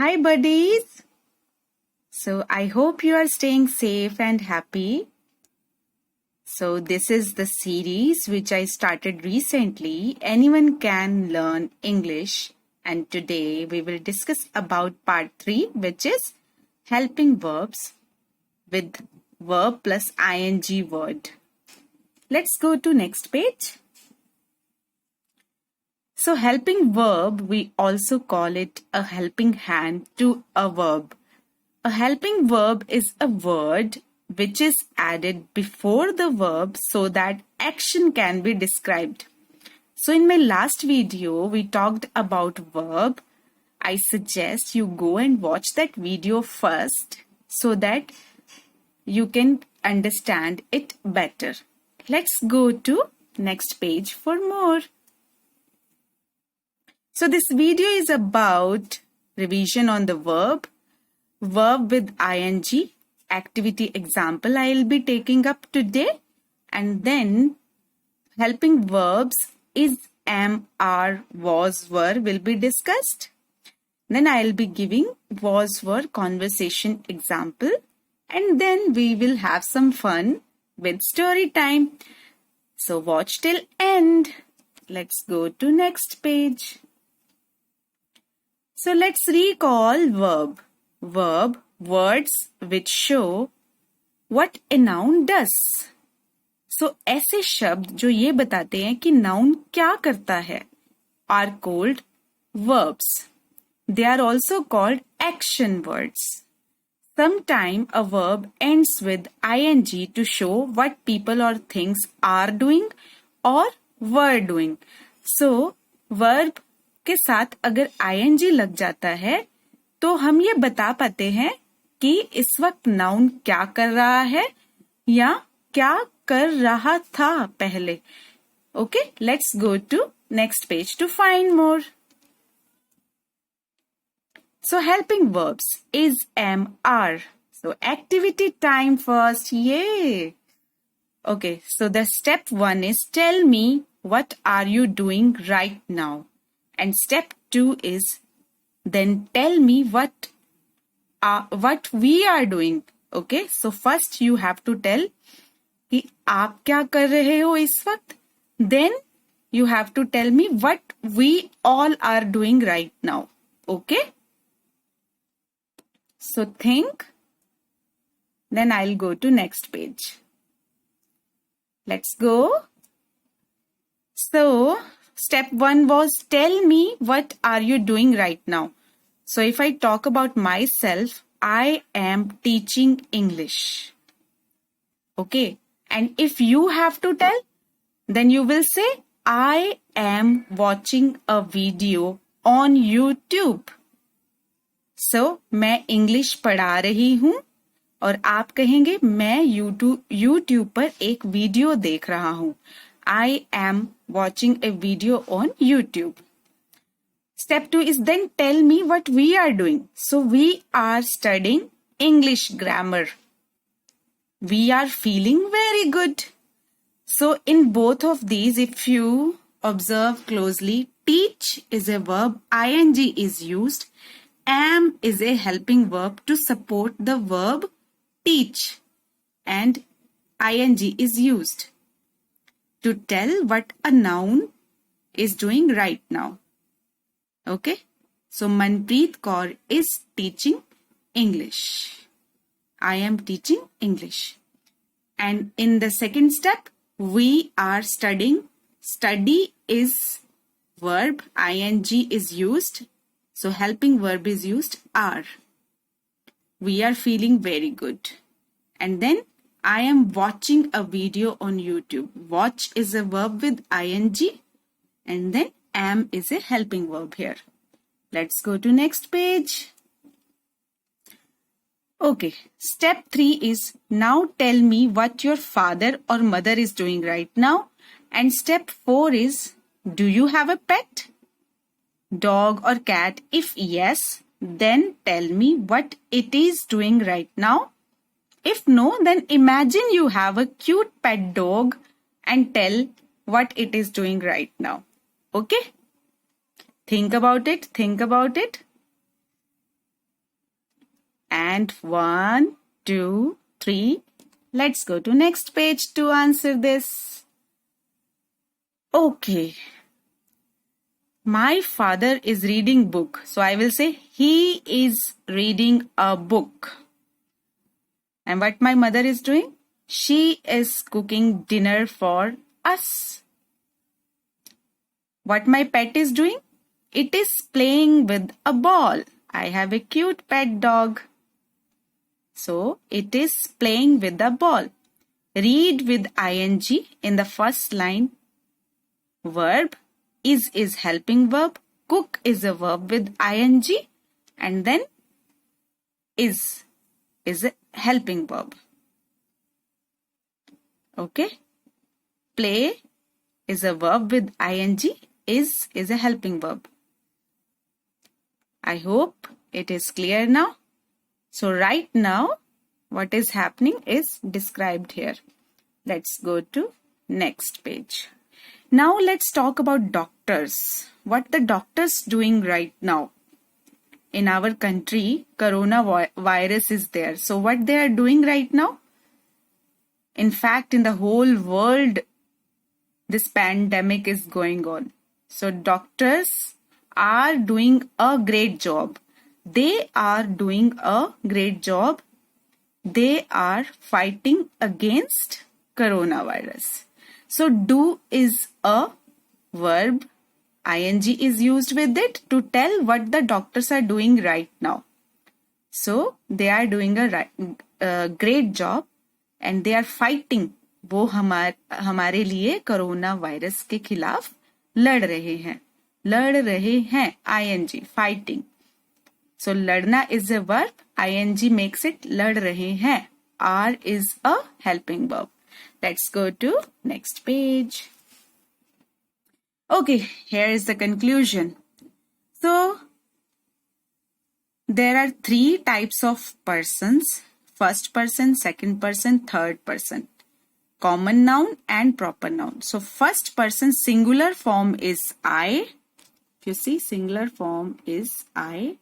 Hi, buddies. So, I hope you are staying safe and happy. So, this is the series which I started recently. Anyone can learn English. And today we will discuss about part 3, which is helping verbs with verb plus ing word. Let's go to next page. So, helping verb, we also call it a helping hand to a verb. A helping verb is a word which is added before the verb so that action can be described. So in my last video, we talked about verb. I suggest you go and watch that video first so that you can understand it better. Let's go to next page for more. So this video is about revision on the verb with ing, activity example I will be taking up today, and then helping verbs is, am, are, was, were will be discussed. Then I will be giving was, were conversation example, and then we will have some fun with story time. So watch till end. Let's go to next page. So let's recall verb. Verb, words which show what a noun does. So ऐसे शब्द जो ये बताते हैं कि noun क्या करता है are called verbs. They are also called action words. Sometimes a verb ends with ing to show what people or things are doing or were doing. So verb के साथ अगर ing लग जाता है तो हम ये बता पाते हैं कि इस वक्त नाउन क्या कर रहा है या क्या कर रहा था पहले. Okay, let's go to next page to find more. So helping verbs is, am, are. So activity time first. ये okay, so the step 1 is tell me what are you doing right now, and step 2 is then tell me what we are doing. Okay, so first you have to tell कि आप क्या कर रहे हो इस वक्त. Then you have to tell me what we all are doing right now. Okay, so think. Then I'll go to next page. Let's go. So step 1 was tell me what are you doing right now. So if I talk about myself, I am teaching English. Okay. And if you have to tell, then you will say, I am watching a video on YouTube. So, मैं English पढ़ा रही हूँ और आप कहेंगे मैं YouTube पर एक वीडियो देख रहा हूँ. I am watching a video on YouTube. Step 2 is then tell me what we are doing. So we are studying English grammar. We are feeling very good. So in both of these, if you observe closely, teach is a verb, ing is used, am is a helping verb to support the verb teach, and ing is used to tell what a noun is doing right now. Okay, so Manpreet Kaur is teaching English. I am teaching English. And in the second step, we are studying. Study is verb, ing is used. So helping verb is used, are. We are feeling very good. And then I am watching a video on YouTube. Watch is a verb with ing. And then am is a helping verb here. Let's go to next page. Okay, step 3 is now tell me what your father or mother is doing right now. And step 4 is do you have a pet? Dog or cat? If yes, then tell me what it is doing right now. If no, then imagine you have a cute pet dog and tell what it is doing right now. Okay? Think about it. And 1, 2, 3. Let's go to next page to answer this. Okay. My father is reading book. So I will say he is reading a book. And what my mother is doing? She is cooking dinner for us. What my pet is doing? It is playing with a ball. I have a cute pet dog. So it is playing with the ball. Read with ing in the first line. Verb is helping verb. Cook is a verb with ing. And then is a helping verb. Okay. Play is a verb with ing. Is a helping verb. I hope it is clear now. So right now, what is happening is described here. Let's go to next page. Now let's talk about doctors. What the doctors doing right now? In our country, coronavirus is there. So what they are doing right now? In fact, in the whole world, this pandemic is going on. So doctors are doing a great job. They are doing a great job. They are fighting against coronavirus. So do is a verb. ing is used with it to tell what the doctors are doing right now. So they are doing a great job and they are fighting. वो हमारे लिए corona virus के खिलाफ लड़ रहे हैं ing fighting. So लड़ना is a verb. ing makes it लड़ रहे हैं. are is a helping verb. Let's go to next page. Okay, here is the conclusion. So there are 3 types of persons. First person, second person, third person. Common noun and proper noun. So first person singular form is I. If you see, singular form is I.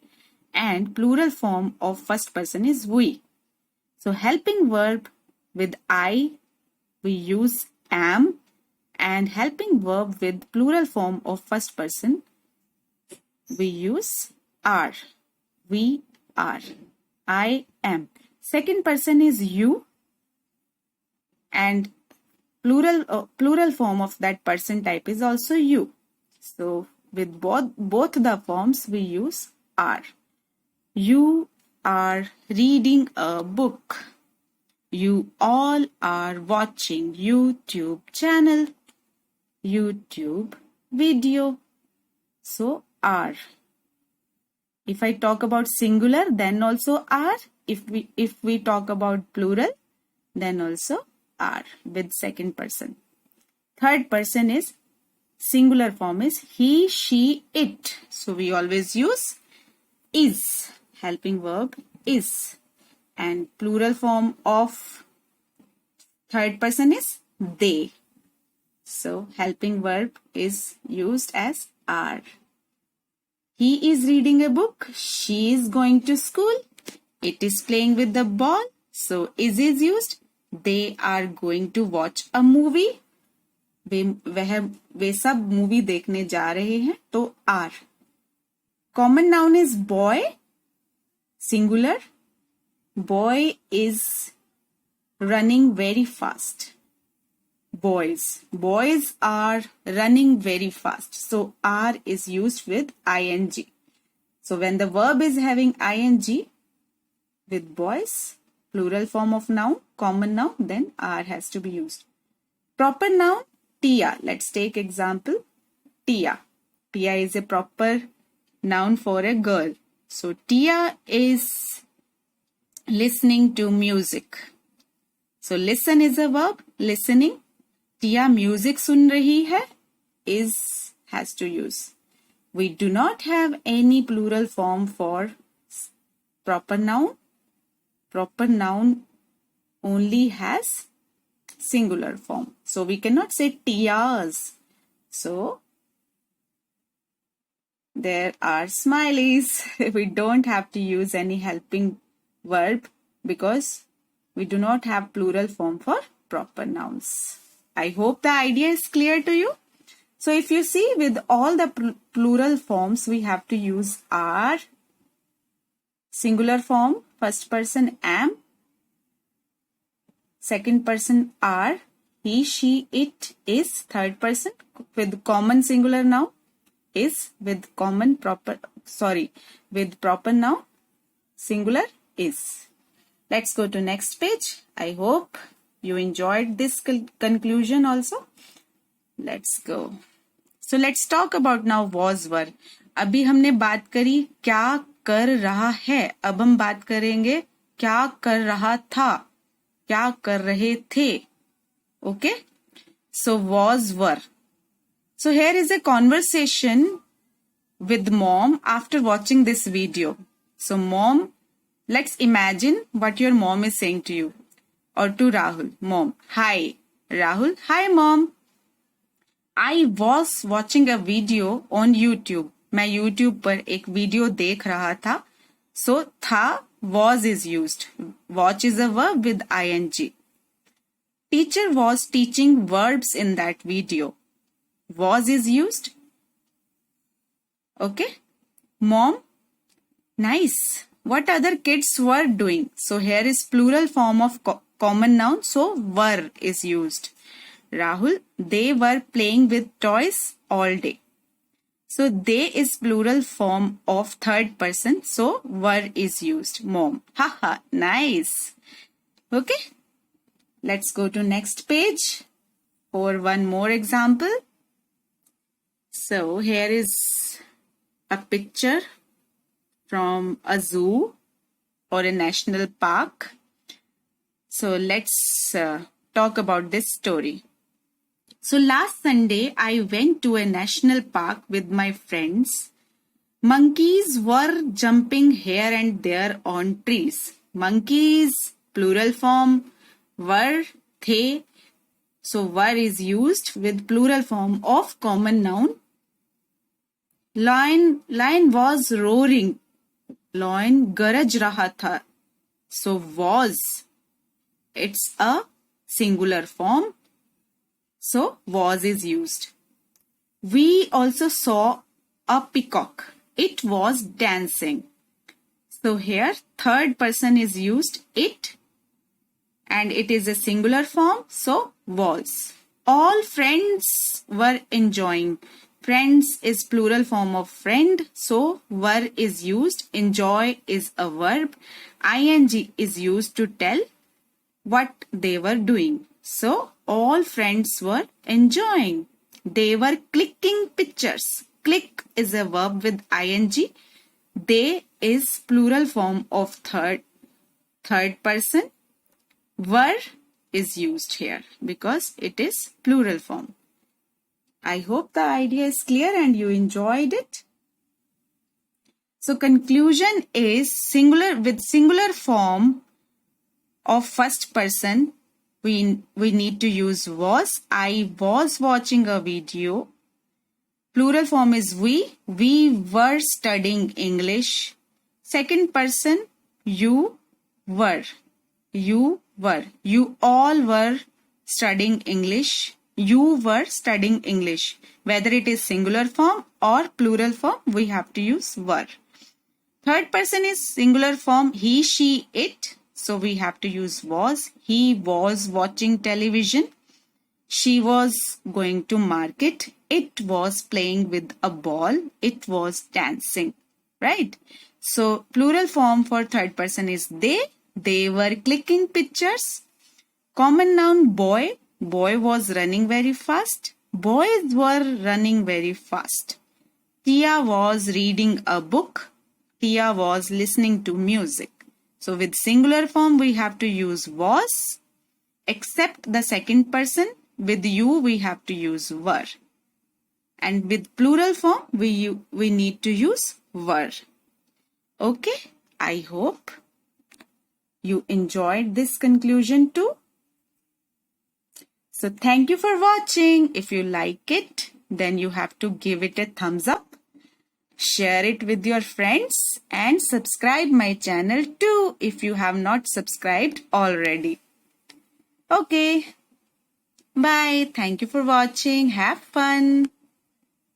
And plural form of first person is we. So helping verb with I, we use am. And helping verb with plural form of first person, we use are. We are. I am. Second person is you. And plural form of that person type is also you. So with both the forms we use are. You are reading a book. You all are watching YouTube channel. YouTube video. So are. If I talk about singular, then also are. If we talk about plural, then also are with second person. Third person is singular form is he, she, it. So we always use is. Helping verb is. And plural form of third person is they. So helping verb is used as are. He is reading a book. She is going to school. It is playing with the ball. So is used. They are going to watch a movie. वे सब movie देखने जा रहे हैं तो are. Common noun is boy. Singular. Boy is running very fast. Boys are running very fast. So are is used with ing. So when the verb is having ing with boys, plural form of noun, common noun, then are has to be used. Proper noun, Tia. Let's take example. Tia. Tia is a proper noun for a girl. So Tia is listening to music. So listen is a verb. Listening. Tia music सुन रही है is has to use. We do not have any plural form for proper noun. Proper noun only has singular form. So we cannot say Tias. So there are smileys. We don't have to use any helping verb because we do not have plural form for proper nouns. I hope the idea is clear to you. So if you see, with all the plural forms, we have to use are, singular form, first person am, second person are, he, she, it, is, third person with common singular noun, is with proper noun, singular is. Let's go to next page. I hope you enjoyed this conclusion also. Let's go. So let's talk about now was were. अभी हमने बात करी क्या कर रहा है, अब हम बात करेंगे क्या कर रहा था, क्या कर रहे थे. Okay? So was were. So here is a conversation with mom after watching this video. So mom, let's imagine what your mom is saying to you or to Rahul. Mom, hi. Rahul, hi mom. I was watching a video on YouTube. मैं YouTube पर एक video देख रहा था. So था was is used. Watch is a verb with ing. Teacher was teaching verbs in that video. Was is used. Okay. Mom, nice. What other kids were doing? So here is plural form of common noun. So were is used. Rahul, they were playing with toys all day. So they is plural form of third person. So were is used. Mom. Haha, nice. Okay. Let's go to next page for one more example. So here is a picture from a zoo or a national park. So let's talk about this story. So last Sunday, I went to a national park with my friends. Monkeys were jumping here and there on trees. Monkeys, plural form, were, the. So were is used with plural form of common noun. Lion was roaring. Lion गरज रहा था. So was, it's a singular form. So was is used. We also saw a peacock. It was dancing. So here third person is used, it, and it is a singular form. So was. All friends were enjoying. Friends is plural form of friend. So were is used. Enjoy is a verb. ing is used to tell what they were doing. So all friends were enjoying. They were clicking pictures. Click is a verb with ing. They is plural form of third person. Were is used here because it is plural form. I hope the idea is clear and you enjoyed it. So conclusion is singular form of first person. We need to use was. I was watching a video. Plural form is we. We were studying English. Second person, you were. You were. You all were studying English. You were studying English. Whether it is singular form or plural form, we have to use were. Third person is singular form he, she, it. So we have to use was. He was watching television. She was going to market. It was playing with a ball. It was dancing. Right? So plural form for third person is they. They were clicking pictures. Common noun boy. Boy was running very fast. Boys were running very fast. Tia was reading a book. Tia was listening to music. So with singular form, we have to use was, except the second person. With you, we have to use were. And with plural form, we need to use were. Okay, I hope you enjoyed this conclusion too. So thank you for watching. If you like it, then you have to give it a thumbs up. Share it with your friends and subscribe my channel too if you have not subscribed already. Okay. Bye. Thank you for watching. Have fun.